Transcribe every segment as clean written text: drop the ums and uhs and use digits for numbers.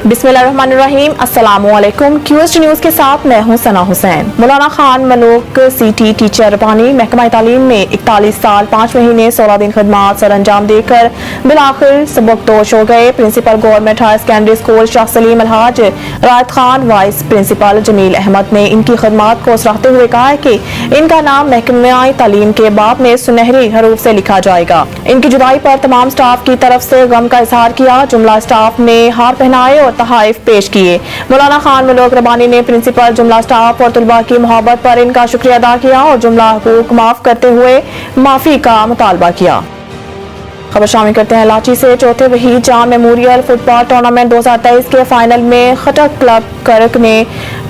बिस्मिल्लाहिर्रहमानिर्रहीम, अस्सलामुअलैकुम। QST news के साथ मैं हूं सना हुसैन। मौलाना खान मलूक CT टीचर रबानी महकमा तालीम में 41 साल 5 महीने 16 दिन खदमात सर अंजाम देकर बिलाखिर सबकदोश हो गए। Principal government higher secondary school शाह सलीम अलहाज रायत खान, वाइस प्रिंसिपल जमील अहमद ने इनकी खदमात को सराहते हुए कहा है कि इनका नाम महकमा तालीम के बाब में सुनहरी हरूफ से लिखा जाएगा। इनकी जुदाई पर तमाम स्टाफ की तरफ से गम का इजहार किया। जुमला स्टाफ ने हार पहनाए और तहाइफ पेश किए। मौलाना खान मलूक रबानी ने प्रिंसिपल, जुमला स्टाफ और तुलबा की मोहब्बत पर इनका शुक्रिया अदा किया और जुमला हुकूक माफ करते हुए माफी का मुतालबा किया। खबर शामिल करते हैं लाची से। चौथे वहीद जाम मेमोरियल फुटबॉल टूर्नामेंट 2023 के फाइनल में खटक क्लब करक ने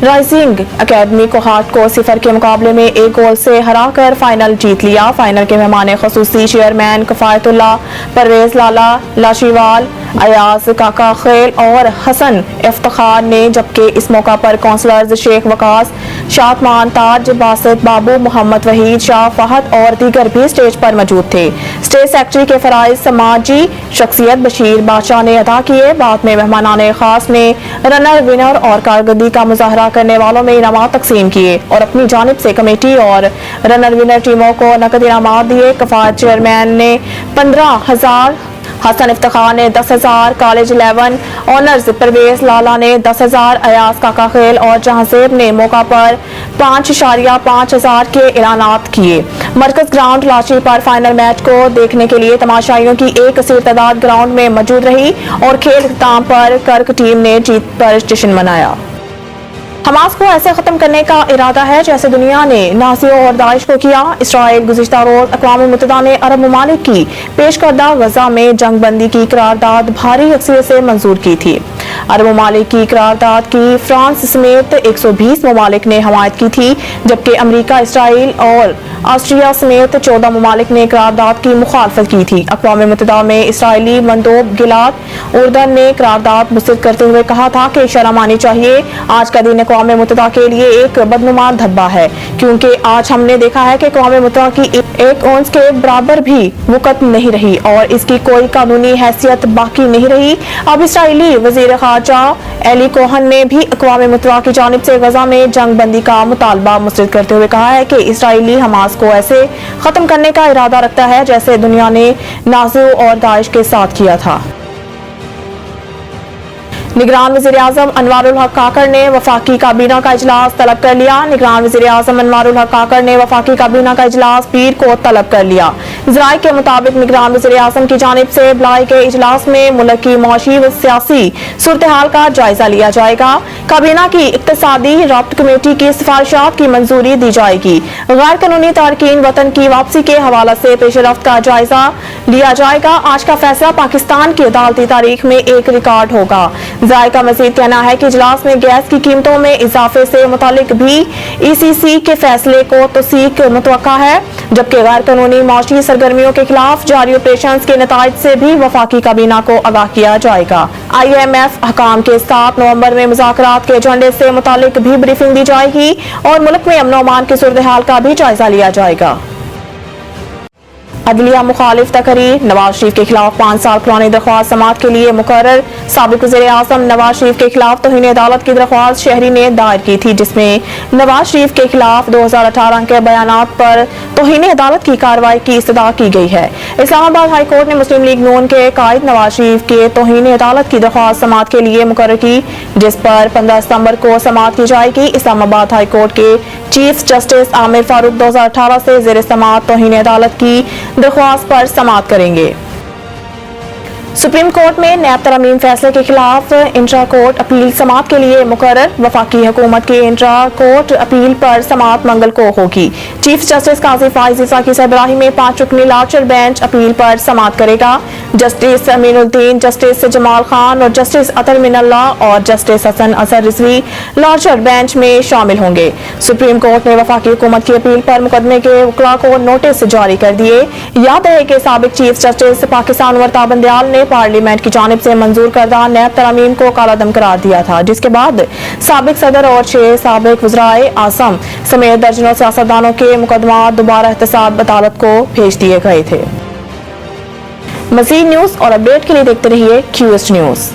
राइजिंग एकेडमी को हाट को 0 के मुकाबले में 1 गोल से हराकर फाइनल जीत लिया। फाइनल के मेहमान खसूसी चेयरमैन कफायतुल्लाह, परवेज लाला लाशीवाल, अयाज काका खेल और हसन इफ्तिखार ने, जबकि इस मौका पर काउंसलर्स शेख वकास, शातमान ताज, बासित बाबू, मोहम्मद वहीद, शाह फहद और दीगर भी स्टेज पर मौजूद थे। स्टेज सेक्रेटरी के फराइज समाजी शख्सियत बशीर बादशाह ने अदा किए। बाद में मेहमानाने खास ने रनर विनर और कारकर्दगी का मुजाहरा करने वालों में इनामात तकसीम किए और अपनी जानिब से कमेटी और रनर विनर टीमों को नकद इनामात दिए। कफायत चेयरमैन ने 15,000, हसन इफ्तिखार ने 10,000, कॉलेज 11 ऑनर्स परवेज लाला ने 10,000, अयाज काका खेल और जहांजेब ने मौका पर 5,500 के ऐलानात किए। मरकज ग्राउंड लाची पर फाइनल मैच को देखने के लिए तमाशाइयों की एक कसीर तादाद ग्राउंड में मौजूद रही और खेल इख्तिताम पर कर्क टीम ने जीत पर जश्न मनाया। हमास को ऐसे खत्म करने का इरादा है जैसे दुनिया ने नाज़ियों और दाइश को किया। इसराइल गुज़िश्ता रोज अक़वाम मुत्तहिदा ने अरब ममालिक की पेश करदा गजा में जंग बंदी की करारदाद भारी अक्सरियत से मंजूर की थी। अरब ममालिक की करारदाद की फ्रांस समेत 120 ममालिक ने हमायत की थी, जबकि अमरीका, इसराइल और ऑस्ट्रिया समेत 14 ममालिक ने करारदाद की मुखालफत की थी। अक़वाम मुत्तहिदा में इसराइली मंदोब गिलाद उर्दन ने करारदाद मुस्तरद करते हुए कहा था कि शर्म आनी चाहिए। आज का दिन अक़वाम मुत्तहिदा के लिए एक बदनुमा धब्बा है, क्योंकि आज हमने देखा है कि अक़वाम मुत्तहिदा की एक औंस के बराबर भी वक़्त नहीं रही और इसकी कोई कानूनी हैसियत बाकी नहीं रही। अब इसराइली वज़ीर ख़ारजा एली कोहन ने भी अक़वाम मुत्तहिदा की जानिब से गजा में जंग बंदी का मुतालबा मुस्तरद करते हुए कहा है कि इसराइली हमास को ऐसे खत्म करने का इरादा रखता है जैसे दुनिया ने नाज़ियों और दाइश के साथ किया था। निगरान वज़ीर आज़म अनवारुल हक काकड़ ने वफाकी काबीना का इजलास तलब कर लिया। निगरान वज़ीर आज़म अनवारुल हक काकड़ ने वफाकी काबीना का इजलास पीर को तलब कर लिया। ज़राए के मुताबिक निगरान वज़ीर आज़म की जानिब से बुलाए गए इजलास में मुल्क की मौशी व सियासी सूरत हाल का जायजा लिया जाएगा। काबीना की इक्तिसादी राब्त कमेटी की सिफारिशात की मंजूरी दी जाएगी। गैर कानूनी तारकीन वतन की वापसी के हवाला से पेशरफ्त का जायजा लिया जाएगा। आज का फैसला पाकिस्तान की अदालती तारीख में एक रिकॉर्ड होगा। ज़राए का मज़ीद कहना है कि इजलास में गैस की कीमतों में इजाफे से मुतालिक भी ECC के फैसले को तौसीक मुतवक्का है, जबकि गैर कानूनी मौशी सरगर्मियों के खिलाफ जारी ऑपरेशन के नताइज से भी वफाकी काबीना को आगाह किया जाएगा। IMF हकाम के 7 नवंबर में मुज़ाकरात के एजेंडे से मुतालिक भी ब्रीफिंग दी जाएगी और मुल्क में अमन अमान की सूरत हाल का भी जायजा लिया जाएगा। अदलिया मुखालिफ तकरीर, नवाज शरीफ के खिलाफ 5 साल पुरानी दरख्वास्त समाअत के लिए मुकर्रर। साबिक वज़ीर आज़म नवाज शरीफ के खिलाफ तौहीन अदालत की दरख्वास्त शहरी ने दायर की थी, जिसमें नवाज शरीफ के खिलाफ 2018 के बयानात पर तौहीन अदालत की कार्रवाई की इस्तदा की गई है। इस्लामाबाद हाई कोर्ट ने मुस्लिम लीग नून के कायद नवाज शरीफ के तौहीन अदालत की दरख्वास्त समाअत के लिए मुकर्रर की, जिस पर 15 सितंबर को समाअत की जाएगी। इस्लामाबाद हाई कोर्ट के चीफ जस्टिस आमिर फारूक 2018 से ज़ेर समाअत तौहीन अदालत की दरख्वास्त पर समाअत करेंगे। सुप्रीम कोर्ट में नैब तरमीम फैसले के खिलाफ इंट्रा कोर्ट अपील समाअत के लिए मुकर्रर। वफाकी हुकूमत की इंट्रा कोर्ट अपील पर समाअत मंगल को होगी। चीफ जस्टिस काजी फाइज ईसा की सरबराही में 5 रुकनी लार्जर बेंच अपील पर समाअत करेगा। जस्टिस अमीनुद्दीन, जस्टिस जमाल खान और जस्टिस अतर मिनल्ला और जस्टिस हसन असर रिजवी लार्जर बेंच में शामिल होंगे। सुप्रीम कोर्ट ने वफाकी हुकूमत की अपील पर मुकदमे के वकला को नोटिस जारी कर दिए। याद है कि साबिक चीफ जस्टिस पाकिस्तान उमर ताबंदयाल ने पार्लियामेंट की जानिब से मंजूर करदा नैब तरामीम को कालादम करार दिया था, जिसके बाद साबिक सदर और 6 साबिक वज़राए आज़म समेत दर्जनों सियासतदानों के मुकदमा दोबारा एहतसाब अदालत को भेज दिए गए थे। मज़ीद न्यूज़ और अपडेट के लिए देखते रहिए QST न्यूज़।